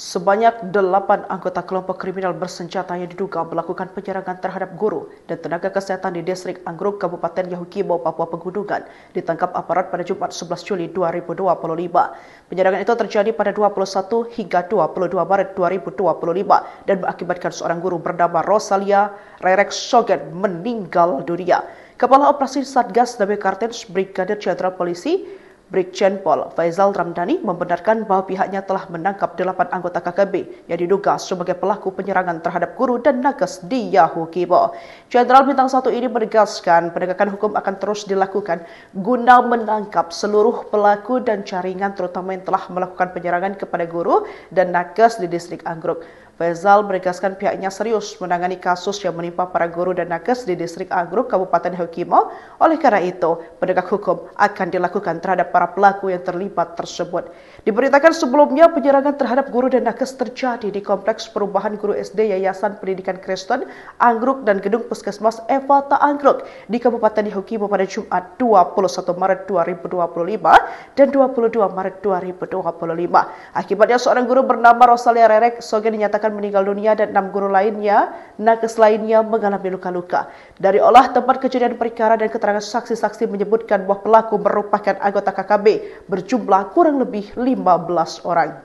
Sebanyak 8 anggota kelompok kriminal bersenjata yang diduga melakukan penyerangan terhadap guru dan tenaga kesehatan di distrik Anggruk, Kabupaten Yahukimo, Papua Pegunungan ditangkap aparat pada Jumat 11 Juli 2025. Penyerangan itu terjadi pada 21 hingga 22 Maret 2025 dan mengakibatkan seorang guru bernama Rosalia Rerek Sogen meninggal dunia. Kepala Operasi Satgas Damai Kartens Brigadir Jenderal Polisi Brigjen Pol Faizal Ramdhani membenarkan bahwa pihaknya telah menangkap 8 anggota KKB yang diduga sebagai pelaku penyerangan terhadap guru dan nakes di Yahukimo. Jenderal Bintang 1 ini menegaskan penegakan hukum akan terus dilakukan guna menangkap seluruh pelaku dan jaringan terutama yang telah melakukan penyerangan kepada guru dan nakes di distrik Anggruk. Faizal menegaskan pihaknya serius menangani kasus yang menimpa para guru dan nakes di distrik Anggruk, Kabupaten Yahukimo. Oleh karena itu, penegak hukum akan dilakukan terhadap para pelaku yang terlibat tersebut. Diberitakan sebelumnya penyerangan terhadap guru dan nakes terjadi di Kompleks Perubahan Guru SD Yayasan Pendidikan Kristen Anggruk dan Gedung Puskesmas Evata Anggruk di Kabupaten Yahukimo pada Jumat 21 Maret 2025 dan 22 Maret 2025. Akibatnya seorang guru bernama Rosalia Rerek Sogen dinyatakan meninggal dunia dan 6 guru lainnya, nakes lainnya mengalami luka-luka. Dari olah tempat kejadian perkara dan keterangan saksi-saksi menyebutkan bahwa pelaku merupakan anggota KKB berjumlah kurang lebih 15 orang.